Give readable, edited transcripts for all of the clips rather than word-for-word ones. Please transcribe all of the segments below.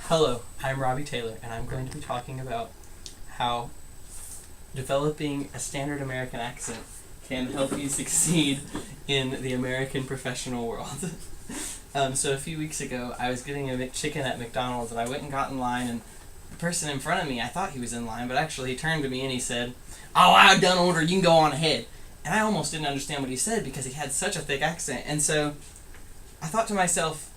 Hello, I'm Robbie Taylor, and I'm going to be talking about how developing a standard American accent can help you succeed in the American professional world. So a few weeks ago, I was getting a McChicken at McDonald's, and I went and got in line, and the person in front of me, I thought he was in line, but actually he turned to me and he said, "Oh, I done ordered, you can go on ahead." And I almost didn't understand what he said because he had such a thick accent, and so I thought to myself,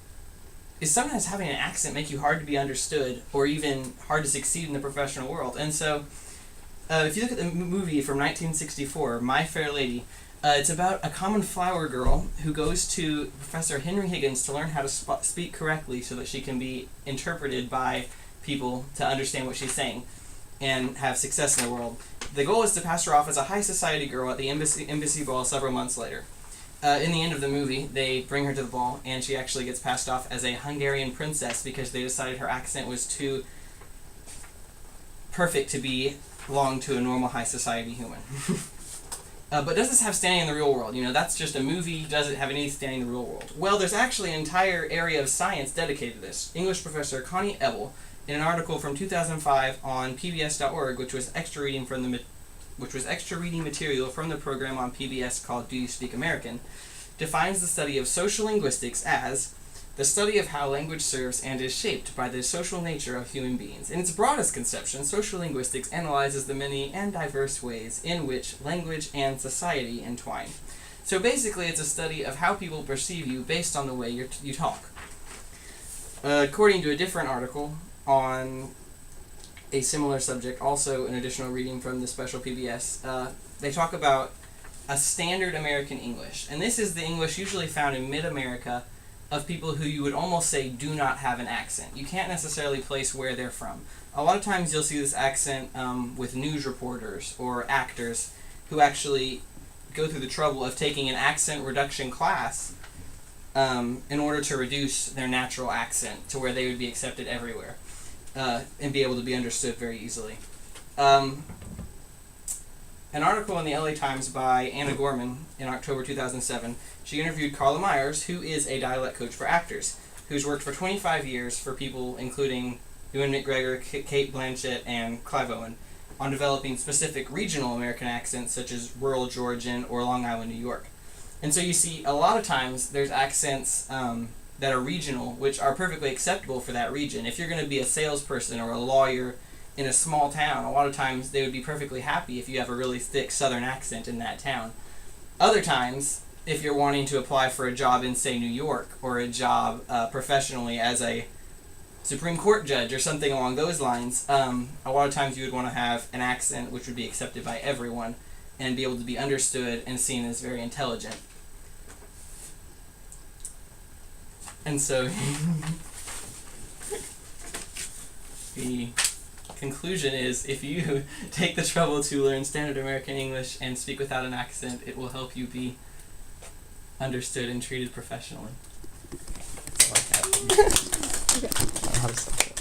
is sometimes having an accent make you hard to be understood or even hard to succeed in the professional world? And so if you look at the movie from 1964, My Fair Lady, it's about a common flower girl who goes to Professor Henry Higgins to learn how to speak correctly so that she can be interpreted by people to understand what she's saying and have success in the world. The goal is to pass her off as a high society girl at the embassy ball several months later. In the end of the movie, they bring her to the ball, and she actually gets passed off as a Hungarian princess because they decided her accent was too perfect to belong to a normal high society human. But does this have standing in the real world? You know, that's just a movie. Does it have any standing in the real world? Well, there's actually an entire area of science dedicated to this. English professor Connie Ebel, in an article from 2005 on PBS.org, which was extra reading material from the program on PBS called Do You Speak American, defines the study of social linguistics as the study of how language serves and is shaped by the social nature of human beings. In its broadest conception, social linguistics analyzes the many and diverse ways in which language and society entwine. So basically, it's a study of how people perceive you based on the way you talk. According to a different article on a similar subject, also an additional reading from the special PBS, they talk about a standard American English. And this is the English usually found in mid-America of people who you would almost say do not have an accent. You can't necessarily place where they're from. A lot of times you'll see this accent with news reporters or actors who actually go through the trouble of taking an accent reduction class in order to reduce their natural accent to where they would be accepted everywhere and be able to be understood very easily. An article in the LA Times by Anna Gorman in October 2007, she interviewed Carla Myers, who is a dialect coach for actors, who's worked for 25 years for people including Ewan McGregor, Cate Blanchett, and Clive Owen, on developing specific regional American accents such as rural Georgian or Long Island, New York. And so you see, a lot of times there's accents that are regional, which are perfectly acceptable for that region. If you're going to be a salesperson or a lawyer in a small town, a lot of times they would be perfectly happy if you have a really thick southern accent in that town. Other times, if you're wanting to apply for a job in, say, New York, or a job professionally as a Supreme Court judge or something along those lines, a lot of times you would want to have an accent which would be accepted by everyone and be able to be understood and seen as very intelligent. And so the conclusion is, if you take the trouble to learn standard American English and speak without an accent, it will help you be understood and treated professionally. That's all I have. Okay. I don't know how to stop it.